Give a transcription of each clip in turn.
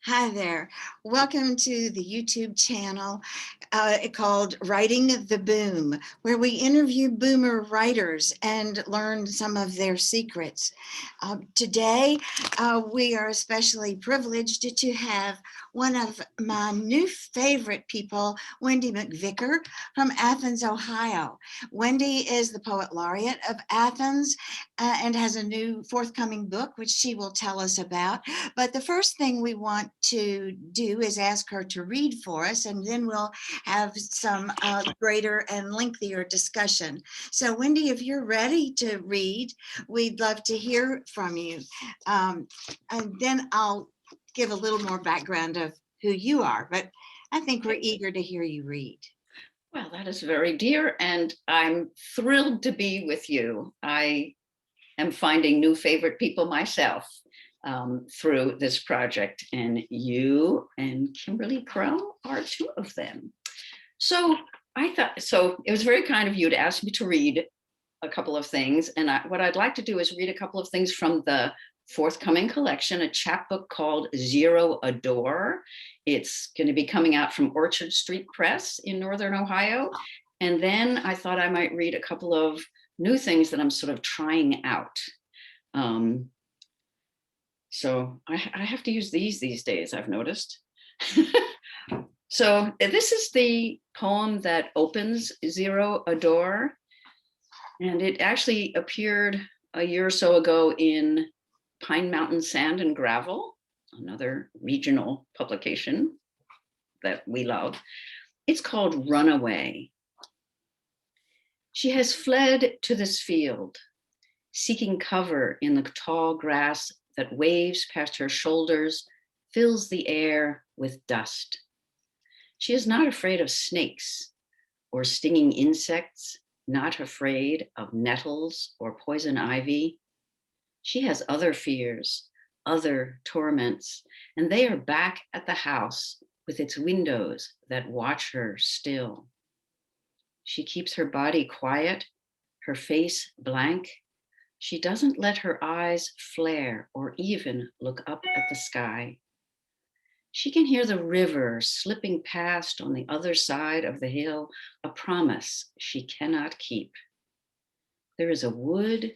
Hi there. Welcome to the YouTube channel called Writing the Boom, where we interview boomer writers and learn some of their secrets. Today, we are especially privileged to have one of my new favorite people, Wendy McVicker from Athens, Ohio. Wendy is the Poet Laureate of Athens and has a new forthcoming book, which she will tell us about. But the first thing we want to do is ask her to read for us, and then we'll have some greater and lengthier discussion. So Wendy, if you're ready to read, we'd love to hear from you. And then I'll give a little more background of who you are, but I think we're eager to hear you read. Well, that is very dear, and I'm thrilled to be with you. I am finding new favorite people myself through this project, and you and Kimberly Crow are two of them. So it was very kind of you to ask me to read a couple of things, and what I'd like to do is read a couple of things from the forthcoming collection, a chapbook called Zero a Door. It's going to be coming out from Orchard Street Press in Northern Ohio. And then I thought I might read a couple of new things that I'm sort of trying out. So I have to use these days, I've noticed. So this is the poem that opens Zero a Door. And it actually appeared a year or so ago in Pine Mountain Sand and Gravel, another regional publication that we love. It's called Runaway. She has fled to this field, seeking cover in the tall grass that waves past her shoulders, fills the air with dust. She is not afraid of snakes or stinging insects, not afraid of nettles or poison ivy. She has other fears, other torments, and they are back at the house with its windows that watch her still. She keeps her body quiet, her face blank. She doesn't let her eyes flare or even look up at the sky. She can hear the river slipping past on the other side of the hill, a promise she cannot keep. There is a wood,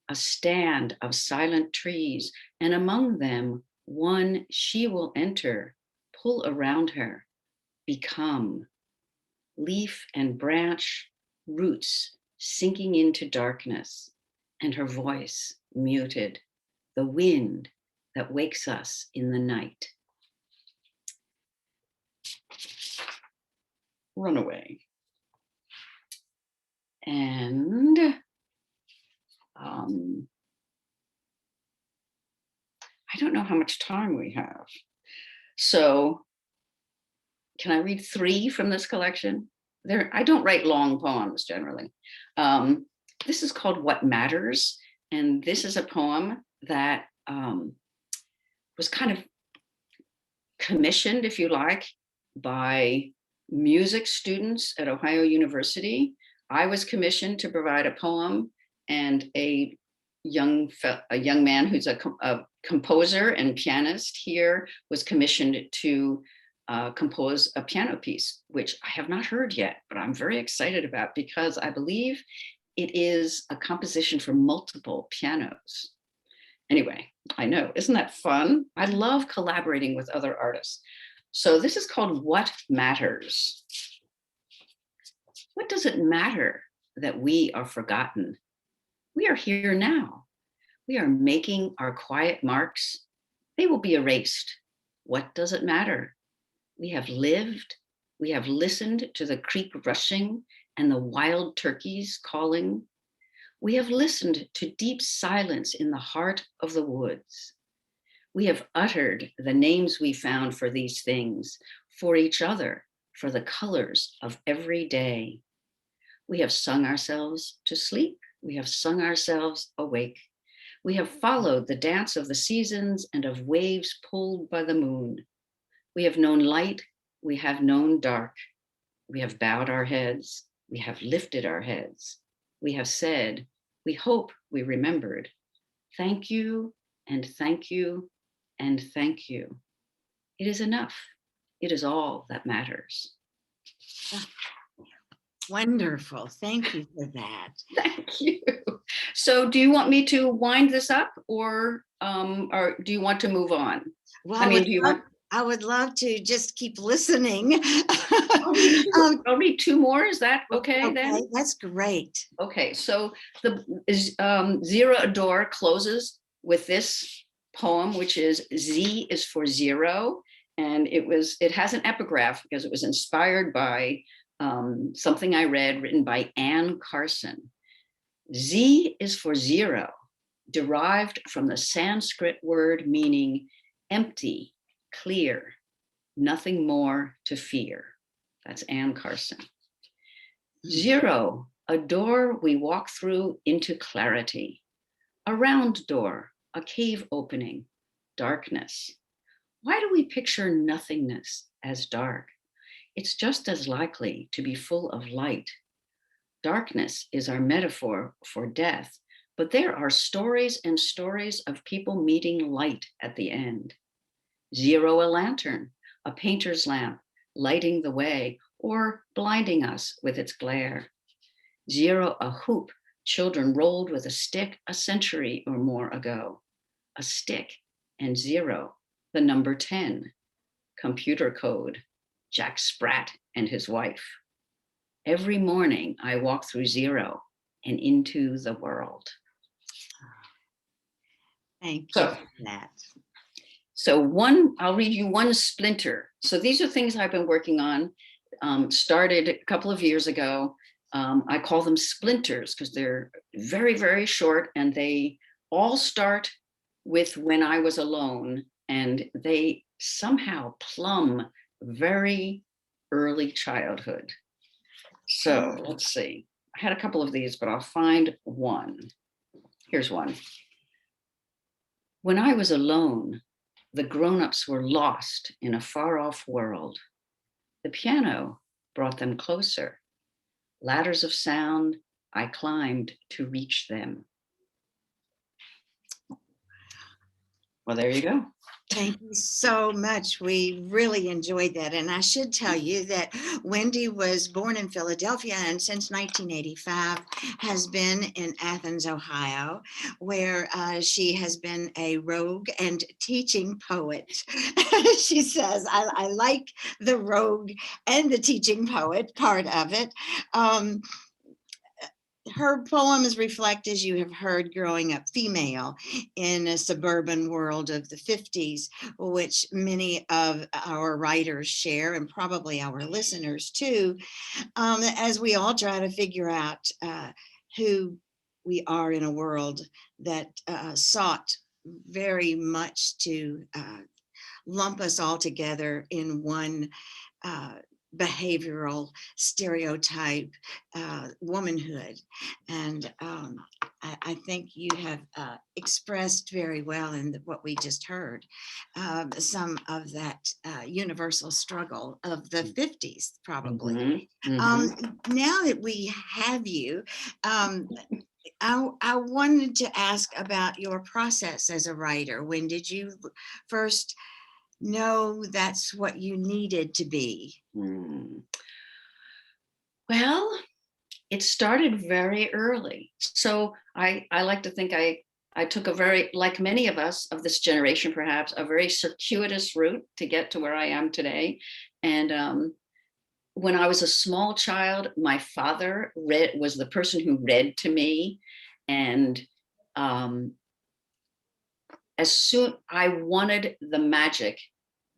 a stand of silent trees, and among them, one she will enter, pull around her, become. Leaf and branch, roots sinking into darkness, and her voice muted, the wind that wakes us in the night. Runaway. And I don't know how much time we have. So can I read 3 from this collection? I don't write long poems generally. This is called What Matters. And this is a poem that was kind of commissioned, if you like, by music students at Ohio University. I was commissioned to provide a poem, and a young man who's a composer and pianist here was commissioned to compose a piano piece, which I have not heard yet, but I'm very excited about because I believe it is a composition for multiple pianos. Anyway, I know, isn't that fun? I love collaborating with other artists. So this is called What Matters. What does it matter that we are forgotten? We are here now. We are making our quiet marks. They will be erased. What does it matter? We have lived. We have listened to the creek rushing and the wild turkeys calling. We have listened to deep silence in the heart of the woods. We have uttered the names we found for these things, for each other, for the colors of every day. We have sung ourselves to sleep. We have sung ourselves awake. We have followed the dance of the seasons and of waves pulled by the moon. We have known light. We have known dark. We have bowed our heads. We have lifted our heads. We have said, we hope we remembered. Thank you, and thank you, and thank you. It is enough. It is all that matters. Wonderful. Thank you for that. Thank you. So do you want me to wind this up, or do you want to move on? Well, I mean, do you want? I would love to just keep listening. I'll read two more. Is that okay then? Okay, that's great. Okay, so the Zero Adore closes with this poem, which is Z is for zero. And it has an epigraph because it was inspired by something I read written by Carson. Z is for zero, derived from the Sanskrit word meaning empty, clear, nothing more to fear. That's Carson. Zero, a door we walk through into clarity, a round door, a cave opening, darkness. Why do we picture nothingness as dark? It's just as likely to be full of light. Darkness is our metaphor for death, but there are stories and stories of people meeting light at the end. Zero, a lantern, a painter's lamp, lighting the way or blinding us with its glare. Zero, a hoop children rolled with a stick a century or more ago. A stick, and zero, the number 10. Computer code, Jack Spratt and his wife. Every morning I walk through zero and into the world. Thank you for that. So I'll read you one splinter. So these are things I've been working on, started a couple of years ago. I call them splinters because they're very, very short, and they all start with when I was alone, and they somehow plumb very early childhood. So let's see. I had a couple of these, but I'll find one. Here's one. When I was alone, the grown-ups were lost in a far-off world. The piano brought them closer. Ladders of sound, I climbed to reach them. Well, there you go. Thank you so much. We really enjoyed that. And I should tell you that Wendy was born in Philadelphia and since 1985 has been in Athens, Ohio, where she has been a rogue and teaching poet. She says, I like the rogue and the teaching poet part of it. Her poems reflect, as you have heard, growing up female in a suburban world of the 50s, which many of our writers share, and probably our listeners too, as we all try to figure out who we are in a world that sought very much to lump us all together in one behavioral stereotype womanhood. And I think you have expressed very well in what we just heard, some of that universal struggle of the 50s, probably. Mm-hmm. Mm-hmm. Now that we have you, I wanted to ask about your process as a writer. When did you first know that's what you needed to be? Well, it started very early. So I like to think I took a very, like many of us of this generation, perhaps, a very circuitous route to get to where I am today. And when I was a small child, my father was the person who read to me. And as soon I wanted the magic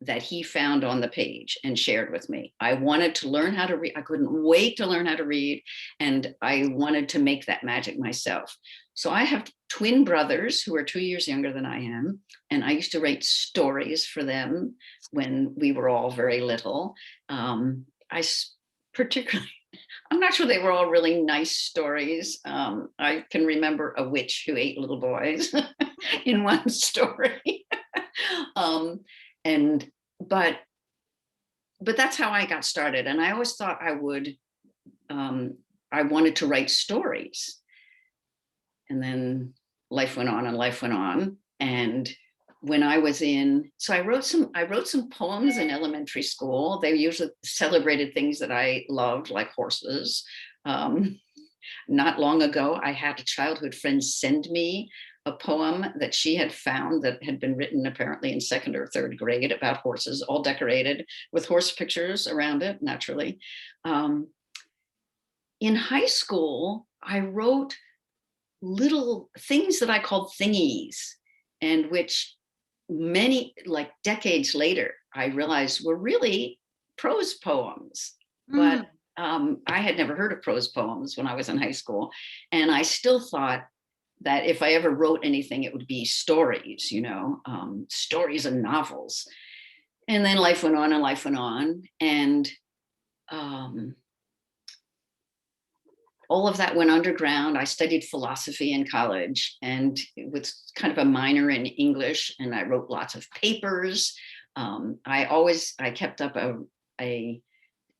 that he found on the page and shared with me. I wanted to learn how to read. I couldn't wait to learn how to read. And I wanted to make that magic myself. So I have twin brothers who are 2 years younger than I am. And I used to write stories for them when we were all very little. I particularly, I'm not sure they were all really nice stories. I can remember a witch who ate little boys in one story. But that's how I got started. And I always thought I wanted to write stories. And then life went on and life went on. And when I was so I wrote some poems in elementary school. They usually celebrated things that I loved, like horses. Um, Not long ago, I had a childhood friend send me a poem that she had found that had been written apparently in second or third grade about horses, all decorated with horse pictures around it, naturally. Um, in high school, I wrote little things that I called thingies, and which many, like decades later, I realized were really prose poems. Mm, But I had never heard of prose poems when I was in high school. And I still thought that if I ever wrote anything, it would be stories, stories and novels. And then life went on and life went on. And um, all of that went underground. I studied philosophy in college and with kind of a minor in English, and I wrote lots of papers. I kept up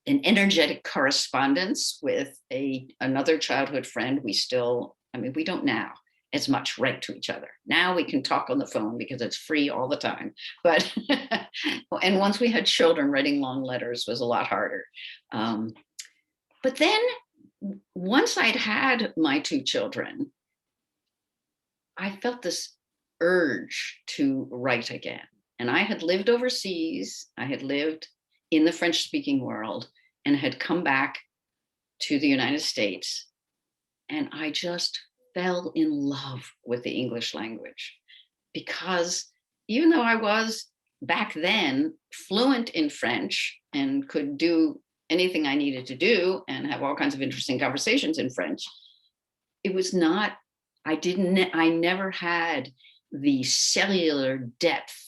an energetic correspondence with another childhood friend. We don't now as much write to each other. Now we can talk on the phone because it's free all the time. But and once we had children, writing long letters was a lot harder. But then once I'd had my two children, I felt this urge to write again. And I had lived overseas, I had lived in the French speaking world, and had come back to the United States. And I just fell in love with the English language, because even though I was back then fluent in French and could do anything I needed to do and have all kinds of interesting conversations in French, it was not, I never had the cellular depth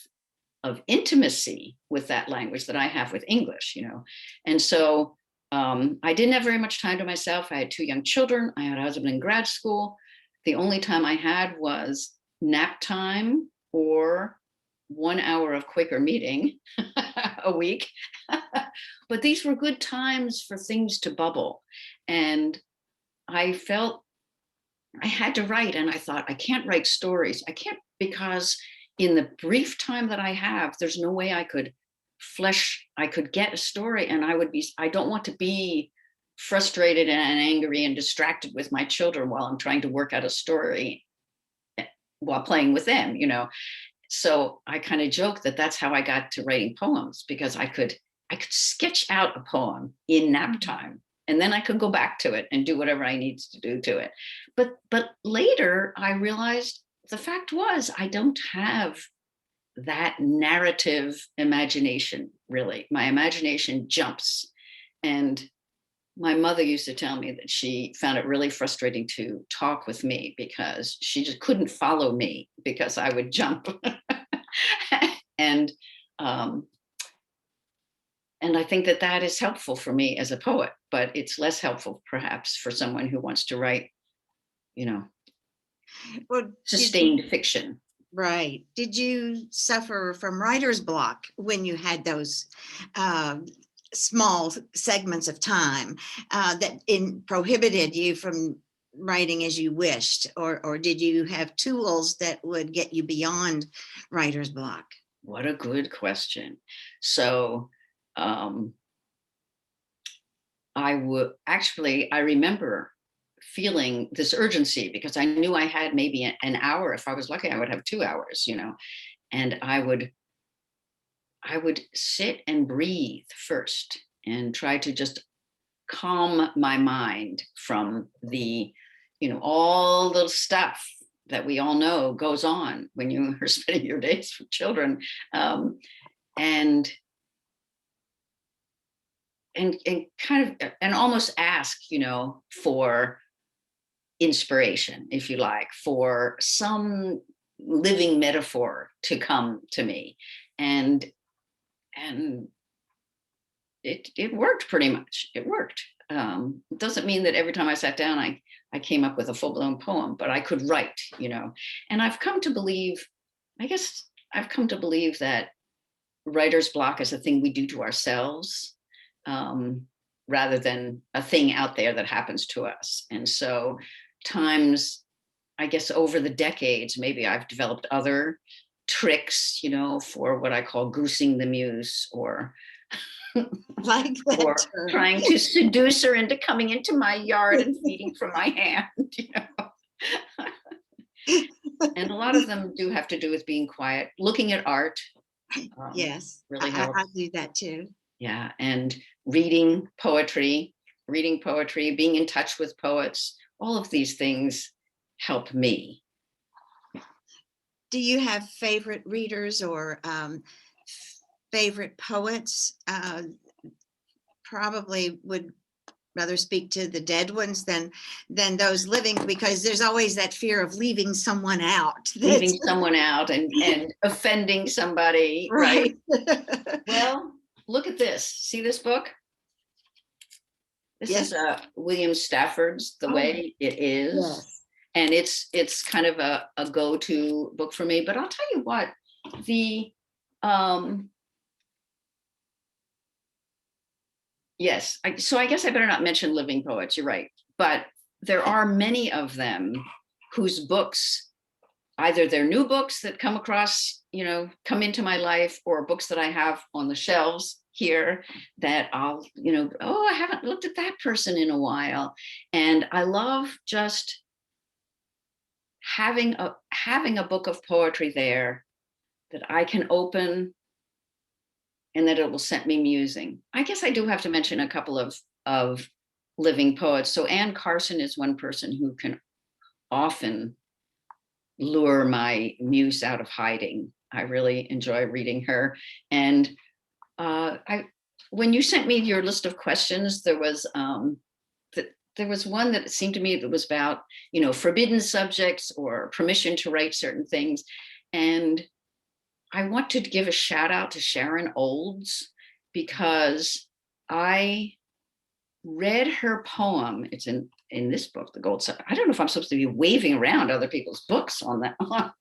of intimacy with that language that I have with English, And so I didn't have very much time to myself. I had two young children. I had a husband in grad school. The only time I had was nap time or 1 hour of Quaker meeting a week. But these were good times for things to bubble. And I felt I had to write, and I thought, I can't write stories. I can't, because in the brief time that I have, there's no way I could get a story, and I don't want to be frustrated and angry and distracted with my children while I'm trying to work out a story while playing with them, So I kind of joke that that's how I got to writing poems, because I could sketch out a poem in nap time, and then I could go back to it and do whatever I needed to do to it. But later I realized the fact was I don't have that narrative imagination, really. My imagination jumps. And my mother used to tell me that she found it really frustrating to talk with me because she just couldn't follow me because I would jump. and um, and I think that is helpful for me as a poet, but it's less helpful perhaps for someone who wants to write, well, sustained fiction. right. Did you suffer from writer's block when you had those small segments of time that prohibited you from writing as you wished, or did you have tools that would get you beyond writer's block? What a good question. So I remember feeling this urgency because I knew I had maybe an hour. If I was lucky, I would have 2 hours, and I would sit and breathe first and try to just calm my mind from all the stuff that we all know goes on when you are spending your days with children, and kind of, and almost ask, for inspiration, if you like, for some living metaphor to come to me. And it worked pretty much. It worked. It doesn't mean that every time I sat down, I came up with a full-blown poem, but I could write, and I've come to believe that writer's block is a thing we do to ourselves, rather than a thing out there that happens to us. And so times, I guess over the decades, maybe I've developed other tricks, for what I call goosing the muse, or Like that or term. trying to seduce her into coming into my yard and feeding from my hand. And a lot of them do have to do with being quiet, looking at art. Yes, Really I helps. do that too. Yeah, and reading poetry, being in touch with poets. All of these things help me. Do you have favorite readers or favorite poets? Probably would rather speak to the dead ones than those living, because there's always that fear of leaving someone out. Leaving someone out and offending somebody, right? Well, look at this. See this book? This Yes. is William Stafford's The Way It Is. Yes. And it's kind of a go-to book for me. But I'll tell you what, yes, so I guess I better not mention living poets, you're right. But there are many of them whose books, either they're new books that come across, come into my life, or books that I have on the shelves here that I'll, I haven't looked at that person in a while. And I love just having a book of poetry there that I can open and that it will set me musing. I guess I do have to mention a couple of living poets. So Anne Carson is one person who can often lure my muse out of hiding. I really enjoy reading her. And when you sent me your list of questions, there was one that seemed to me that was about, forbidden subjects or permission to write certain things. And I want to give a shout out to Sharon Olds, because I read her poem. It's in this book, The Gold Cell. I don't know if I'm supposed to be waving around other people's books on that, but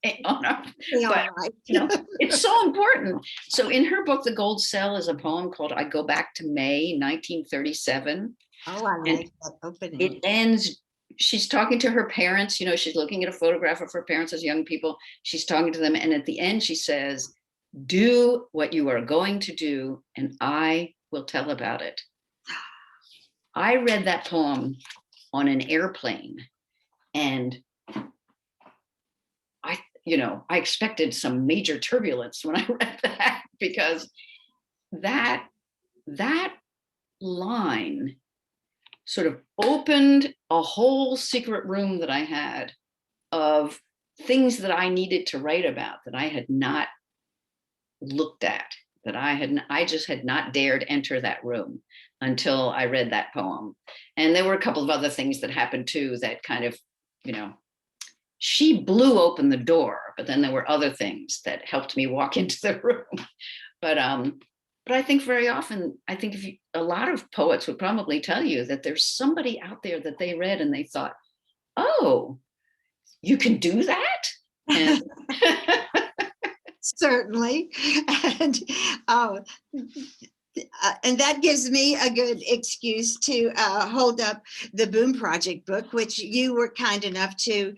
it's so important. So in her book, The Gold Cell, is a poem called I Go Back to May 1937. Oh, I like that opening. It ends, she's talking to her parents, she's looking at a photograph of her parents as young people. She's talking to them. And at the end, she says, "Do what you are going to do, and I will tell about it." I read that poem on an airplane, and I expected some major turbulence when I read that, because that line sort of opened a whole secret room that I had of things that I needed to write about that I had not looked at, that I just had not dared enter that room until I read that poem. And there were a couple of other things that happened too that kind of, she blew open the door, but then there were other things that helped me walk into the room. But I think very often, a lot of poets would probably tell you that there's somebody out there that they read and they thought, oh, you can do that? And certainly. And that gives me a good excuse to hold up the Boom Project book, which you were kind enough to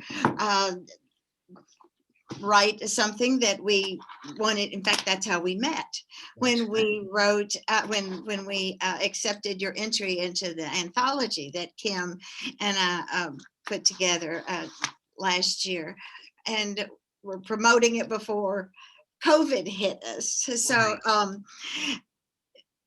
write something that we wanted. In fact, that's how we met. When we wrote, when we accepted your entry into the anthology that Kim and I put together last year, and we're promoting it before COVID hit us. So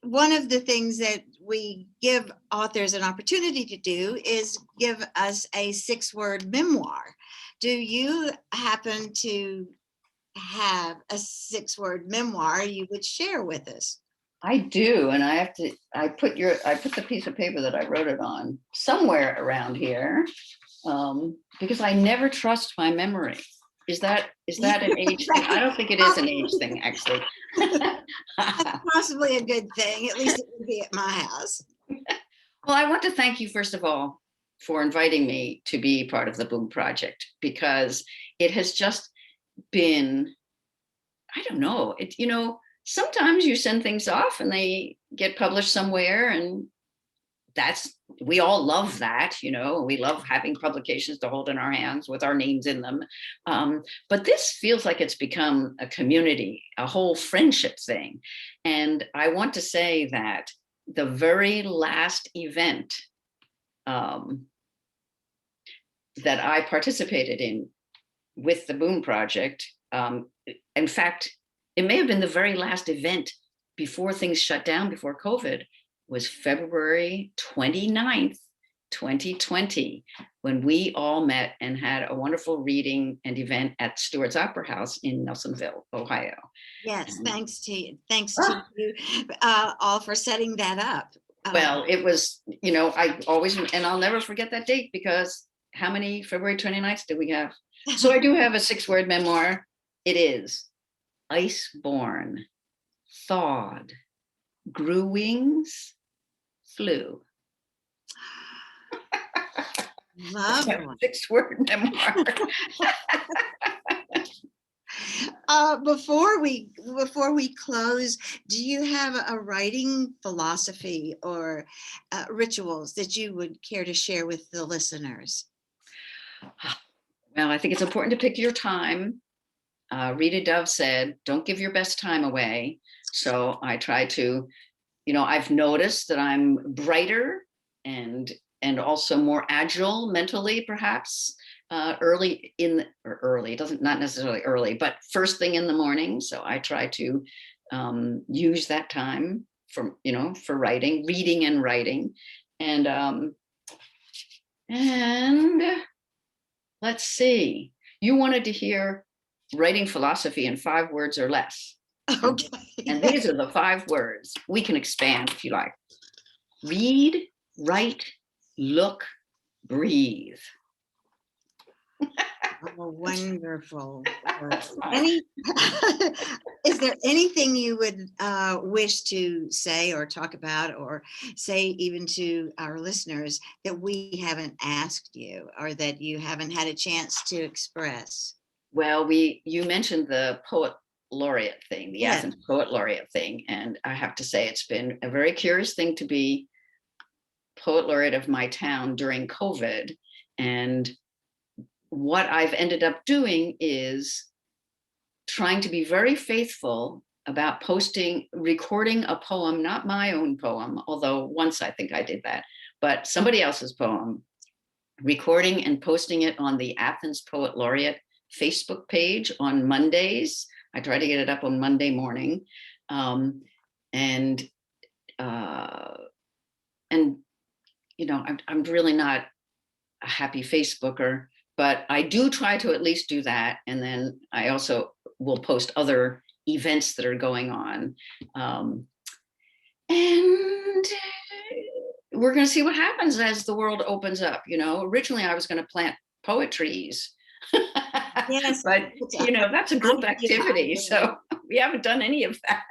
one of the things that we give authors an opportunity to do is give us a 6-word memoir. Do you happen to have a 6-word memoir you would share with us? I do, and I put the piece of paper that I wrote it on somewhere around here, because I never trust my memory. Is that an age thing? I don't think it is an age thing, actually. That's possibly a good thing. At least it would be at my house. Well, I want to thank you, first of all, for inviting me to be part of the Boom Project, because it has just been, I don't know, sometimes you send things off and they get published somewhere, and we all love that, you know, we love having publications to hold in our hands with our names in them. But this feels like it's become a community, a whole friendship thing. And I want to say that the very last event that I participated in with the Boom Project, in fact, it may have been the very last event before things shut down, before COVID, was February 29th, 2020, when we all met and had a wonderful reading and event at Stewart's Opera House in Nelsonville, Ohio. Yes, And, thanks to you all for setting that up. Well, it was, you know, I always, and I'll never forget that date, because how many February 29th do we have? So I do have a 6-word memoir. It is ice-born, thawed, grew wings, flew. Lovely. 6-word memoir. Before we close, do you have a writing philosophy or rituals that you would care to share with the listeners? Well, I think it's important to pick your time. Rita Dove said, don't give your best time away. So I try to, you know, I've noticed that I'm brighter and also more agile mentally, perhaps early, it doesn't, not necessarily early, but first thing in the morning. So I try to use that time for, you know, for writing, reading and writing. And let's see, you wanted to hear writing philosophy in 5 words or less. Okay. And these are the 5 words. We can expand if you like. Read, write, look, breathe. Oh, wonderful. Is there anything you would wish to say or talk about, or say even to our listeners, that we haven't asked you or that you haven't had a chance to express? Well, you mentioned the poet laureate thing, the Yes. Athens poet laureate thing. And I have to say, it's been a very curious thing to be poet laureate of my town during COVID. And what I've ended up doing is trying to be very faithful about recording a poem, not my own poem, although once I think I did that, but somebody else's poem, recording and posting it on the Athens Poet Laureate Facebook page on Mondays. I try to get it up on Monday morning. And you know, I'm really not a happy Facebooker, but I do try to at least do that. And then I also will post other events that are going on. And we're going to see what happens as the world opens up. You know, originally I was going to plant poetries. Yes. But, you know, that's a group activity. So we haven't done any of that.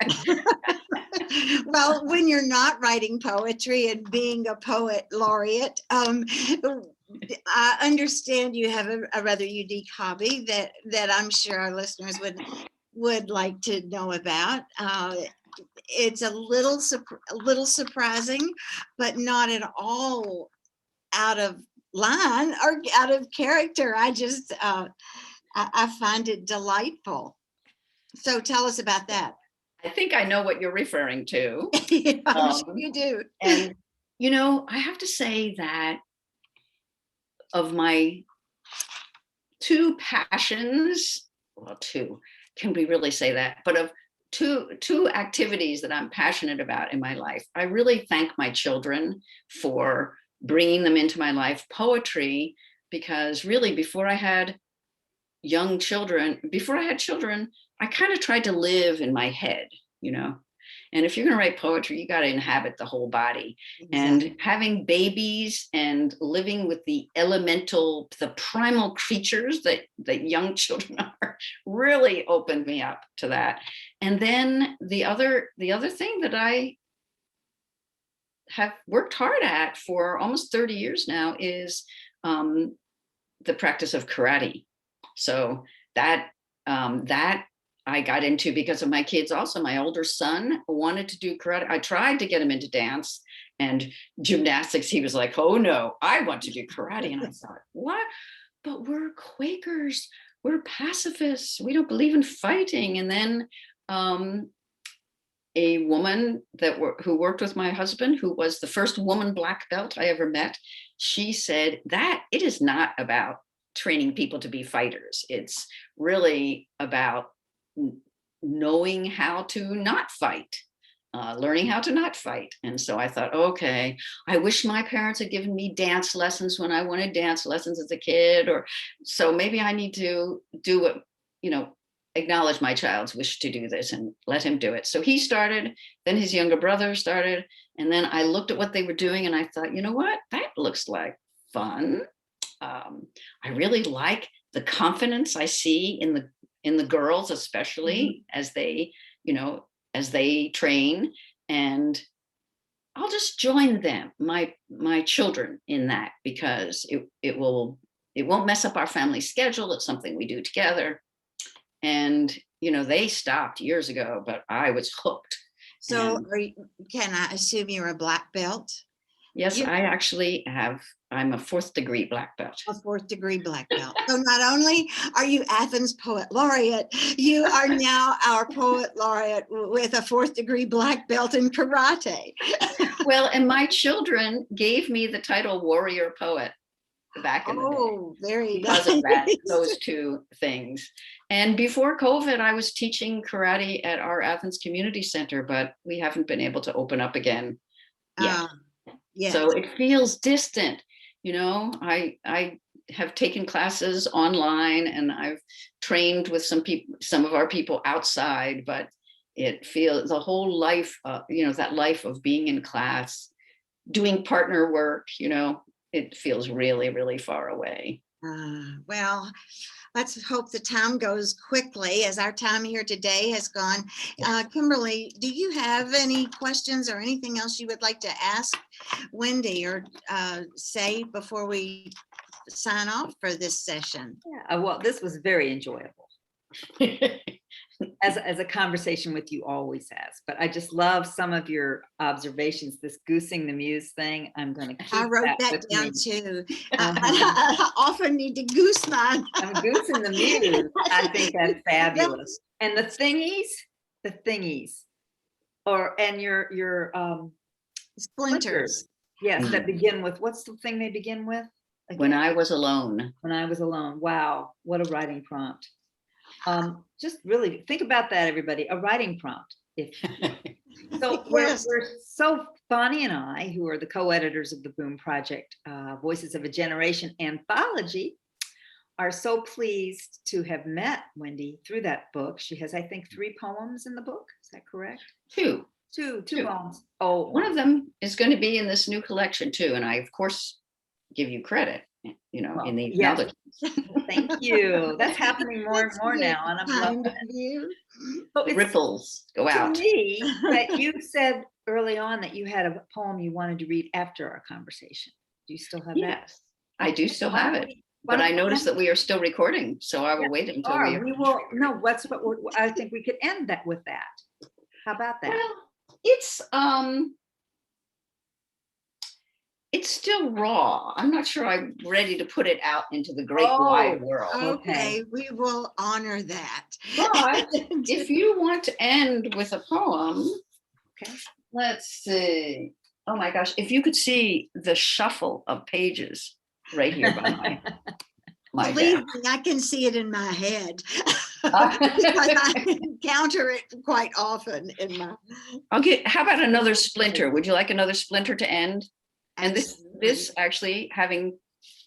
Well, when you're not writing poetry and being a poet laureate, I understand you have a rather unique hobby that I'm sure our listeners would like to know about. It's a little surprising, but not at all out of line or out of character. I just I find it delightful. So tell us about that. I think I know what you're referring to. I'm sure you do. And, you know, I have to say that of my 2 passions, well, 2, can we really say that? But of two activities that I'm passionate about in my life, I really thank my children for bringing them into my life. Poetry, because really before I had children, I kind of tried to live in my head, you know. And if you're going to write poetry, you got to inhabit the whole body. Exactly. And having babies and living with the primal creatures that young children are, really opened me up to that. And then the other thing that I have worked hard at for almost 30 years now is the practice of karate. So that I I got into because of my kids also. My older son wanted to do karate. I tried to get him into dance and gymnastics. He was like, oh no, I want to do karate. And I thought, what? But we're Quakers, we're pacifists, we don't believe in fighting. And then a woman who worked with my husband, who was the first woman black belt I ever met, she said that it is not about training people to be fighters. It's really about knowing how to not fight, learning how to not fight. And so I thought, okay, I wish my parents had given me dance lessons when I wanted dance lessons as a kid, or so maybe I need to do what, acknowledge my child's wish to do this and let him do it. So he started, then his younger brother started, and then I looked at what they were doing and I thought, you know what, that looks like fun. I really like the confidence I see in the girls, especially as they, as they train, and I'll just join them, my children, in that, because it won't mess up our family schedule. It's something we do together. And they stopped years ago, but I was hooked. So can I assume you're a black belt? Yes, I actually I'm a 4th degree black belt. A 4th degree black belt. So not only are you Athens Poet Laureate, you are now our Poet Laureate with a 4th degree black belt in karate. Well, and my children gave me the title Warrior Poet back in the day. Oh, very because nice. of that, those two things. And before COVID, I was teaching karate at our Athens Community Center, but we haven't been able to open up again yet. Yes. So it feels distant. I have taken classes online and I've trained with some of our people outside, but it feels the whole life, that life of being in class, doing partner work, it feels really, really far away. Well, let's hope the time goes quickly, as our time here today has gone. Kimberly, do you have any questions or anything else you would like to ask Wendy or say before we sign off for this session? Yeah, well, this was very enjoyable. As a conversation with you always has, but I just love some of your observations. This goosing the Muse thing, I'm going to keep I wrote that down too. I often need to goose mine. I'm goosing the Muse. I think that's fabulous. And the thingies, and your splinters. Yes, that begin with, what's the thing they begin with? Again? When I was alone. When I was alone. Wow, what a writing prompt. Just really think about that, everybody. A writing prompt. So we're so, Bonnie and I, who are the co-editors of the Boom Project, Voices of a Generation anthology, are so pleased to have met Wendy through that book. She has, I think, 3 poems in the book. Is that correct? Two poems. Oh, one of them is going to be in this new collection too, and I, of course, give you credit. In the acknowledgments. Thank you. That's happening more and more now, and I'm loving it. So ripples go out. To me, that you said early on that you had a poem you wanted to read after our conversation. Do you still have that? Yes, I do still have it. But I noticed that we are still recording, so I will wait until we will. No, I think we could end that with that. How about that? Well, it's still raw. I'm not sure I'm ready to put it out into the great wide world. Okay, we will honor that. But if you want to end with a poem, okay, let's see. Oh my gosh, if you could see the shuffle of pages right here by my Believe desk. me, I can see it in my head because I encounter it quite often in my. How about another splinter? Would you like another splinter to end? And this actually, having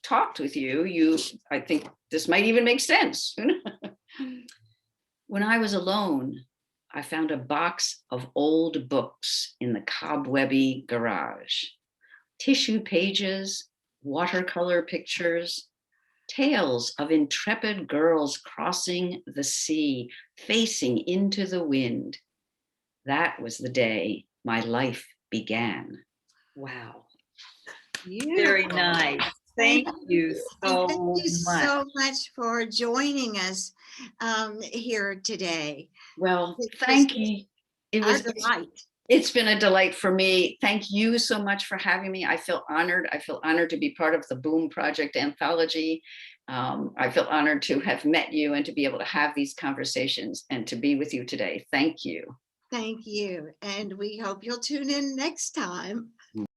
talked with you, I think this might even make sense. When I was alone, I found a box of old books in the cobwebby garage. Tissue pages, watercolor pictures, tales of intrepid girls crossing the sea, facing into the wind. That was the day my life began. Wow. Very nice. Thank you so much for joining us here today. Well, It thank was you. It our was, delight. it's been a delight for me. Thank you so much for having me. I feel honored. I feel honored to be part of the Boom Project anthology. I feel honored to have met you and to be able to have these conversations and to be with you today. Thank you. Thank you. And we hope you'll tune in next time.